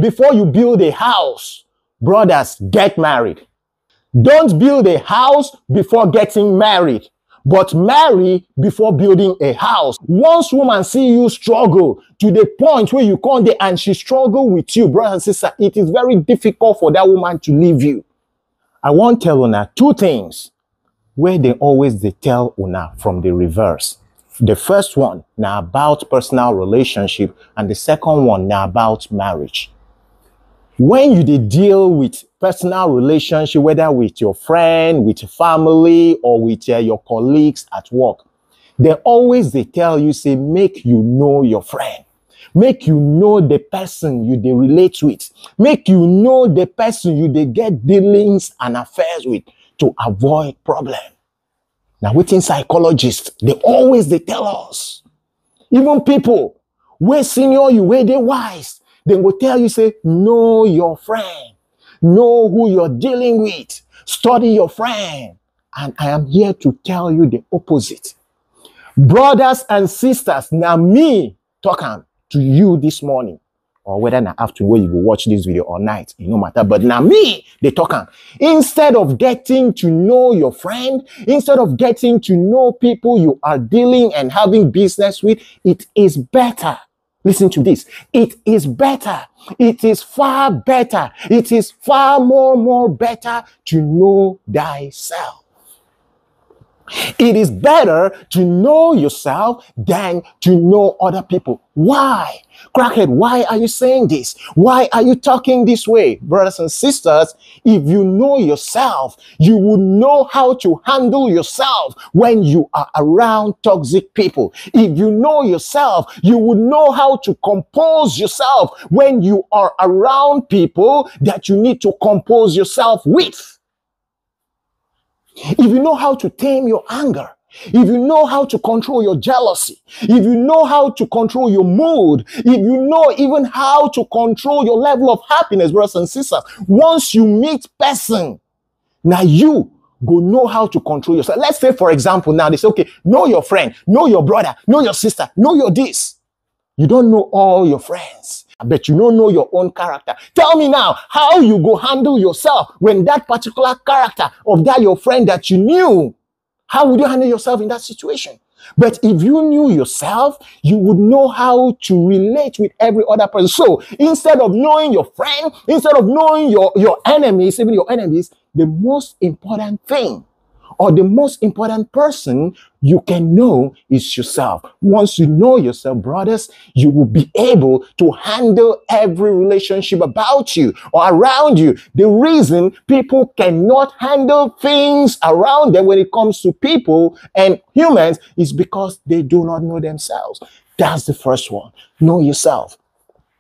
before you build a house, brothers, get married. Don't build a house before getting married, but marry before building a house. Once woman see you struggle to the point where you come there and she struggle with you, brother and sister, it is very difficult for that woman to leave you. I want to tell Una two things where they tell Una from the reverse. The first one now about personal relationship, and the second one now about marriage. When you deal with personal relationship, whether with your friend, with your family, or with your colleagues at work, they tell you, say, make you know your friend. Make you know the person you they relate with. Make you know the person you they get dealings and affairs with to avoid problem. Now, within psychologists, they tell us. Even people where senior you, where they wise, they will tell you, say, know your friend. Know who you're dealing with. Study your friend. And I am here to tell you the opposite. Brothers and sisters, now me talking to you this morning, or whether in the afternoon where you will watch this video or night, it no matter. But now me, they talking. Instead of getting to know your friend, instead of getting to know people you are dealing and having business with, it is better. Listen to this. It is better. It is far better. It is far more better to know thyself. It is better to know yourself than to know other people. Why? Crackhead, why are you saying this? Why are you talking this way? Brothers and sisters, if you know yourself, you will know how to handle yourself when you are around toxic people. If you know yourself, you will know how to compose yourself when you are around people that you need to compose yourself with. If you know how to tame your anger, if you know how to control your jealousy, if you know how to control your mood, if you know even how to control your level of happiness, brothers and sisters, once you meet person, now you go know how to control yourself. Let's say, for example, now they say, okay, know your friend, know your brother, know your sister, know your this. You don't know all your friends. I bet you don't know your own character. Tell me now, how you go handle yourself when that particular character of that your friend that you knew, how would you handle yourself in that situation? But if you knew yourself, you would know how to relate with every other person. So instead of knowing your friend, instead of knowing your enemies, even your enemies, the most important thing or the most important person you can know is yourself. Once you know yourself, brothers, you will be able to handle every relationship about you or around you. The reason people cannot handle things around them when it comes to people and humans is because they do not know themselves. That's the first one. Know yourself.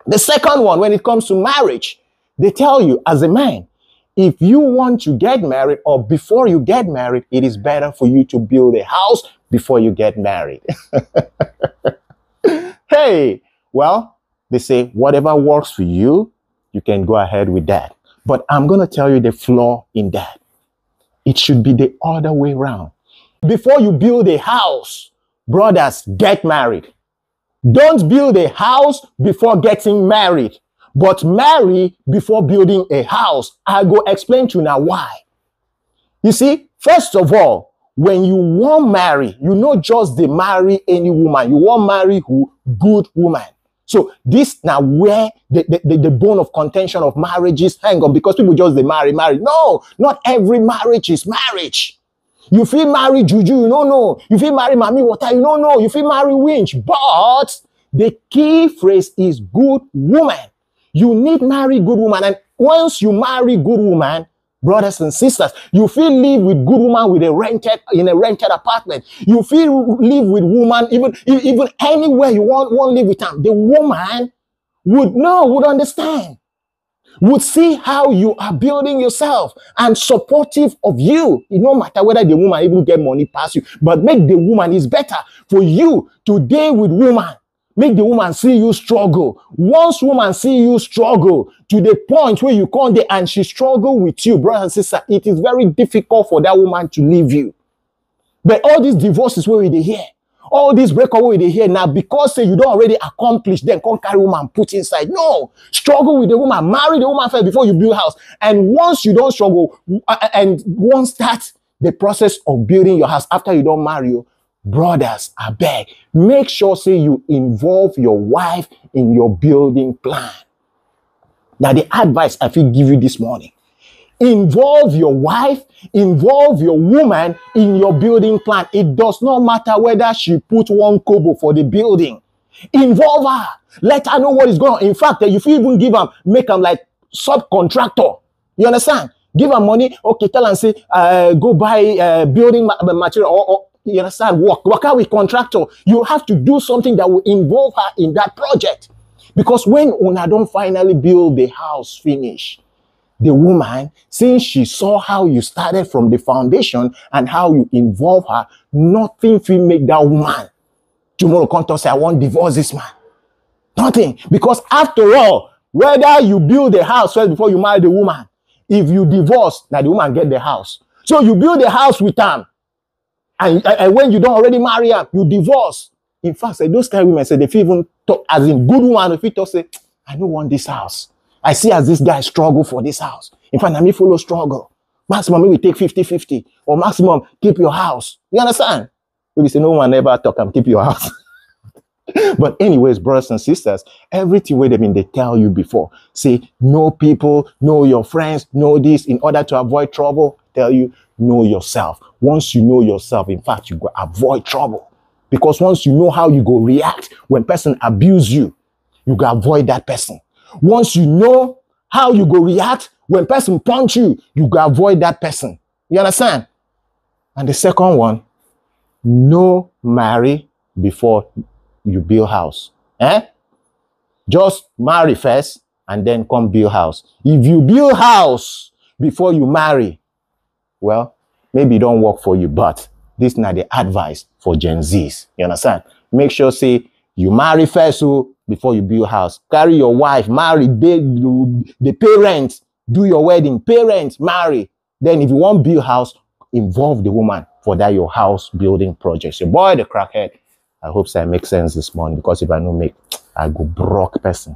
The second one, when it comes to marriage, they tell you as a man, if you want to get married or before you get married, it is better for you to build a house before you get married. Hey, well, they say whatever works for you, you can go ahead with that. But I'm going to tell you the flaw in that. It should be the other way around. Before you build a house, brothers, get married. Don't build a house before getting married. But marry before building a house. I go explain to you now why. You see, first of all, when you want marry, you not just they marry any woman. You want marry who? Good woman. So this now where the bone of contention of marriages hang on, because people just they marry. No, not every marriage is marriage. You feel marry juju, you don't know. You feel marry mommy water, you don't know. You feel marry winch. But the key phrase is good woman. You need marry good woman, and once you marry good woman, brothers and sisters, you feel live with good woman with in a rented apartment. You feel live with woman even anywhere you want live with them. The woman would understand, would see how you are building yourself and supportive of you. It no matter whether the woman even get money past you, but make the woman is better for you to deal with woman. Make the woman see you struggle. Once woman see you struggle to the point where you come there and she struggle with you, brother and sister, it is very difficult for that woman to leave you. But all these divorces where we hear, All this breakaway with the here now, because say you don't already accomplish, then come carry woman put inside. No, struggle with the woman, marry the woman first before you build house. And once you don't struggle, and once that the process of building your house after you don't marry you, brothers, I beg, make sure say you involve your wife in your building plan. Now the advice I feel give you this morning. Involve your wife, involve your woman in your building plan. It does not matter whether she put 1 kobo for the building. Involve her. Let her know what is going on. In fact, if you even give them, make them like subcontractor. You understand? Give her money. Okay, tell her and say, go buy building material. Or you understand? Work out with contractor. You have to do something that will involve her in that project. Because when una don't finally build the house finish, the woman, since she saw how you started from the foundation and how you involve her, nothing will make that woman tomorrow come to say, I want to divorce this man. Nothing. Because after all, whether you build the house first before you marry the woman, if you divorce, now the woman get the house. So you build the house with them. And when you don't already marry her, you divorce. In fact, say, those kind of women say, they feel even talk, as in good woman, if you talk, say, I don't want this house. I see as this guy struggle for this house. In fact, I may follow struggle. Maximum, maybe take 50-50. Or maximum, keep your house. You understand? Maybe say, no one ever talk and keep your house. But anyways, brothers and sisters, everything where they tell you before. Say, know people, know your friends, know this. In order to avoid trouble, tell you, know yourself. Once you know yourself, in fact, you go avoid trouble. Because once you know how you go react when person abuse you, you go avoid that person. Once you know how you go react when person punch you, you go avoid that person. You understand? And the second one, no marry before you build house. Just marry first and then come build house. If you build house before you marry, well, maybe it don't work for you, but this is not the advice for Gen Zs. You understand? Make sure, say, you marry first before you build house. Carry your wife, marry, the parents, do your wedding, parents, marry. Then if you want to build house, involve the woman for that your house building project. So boy, the crackhead, I hope that makes sense this morning, because if I don't make, I go broke person.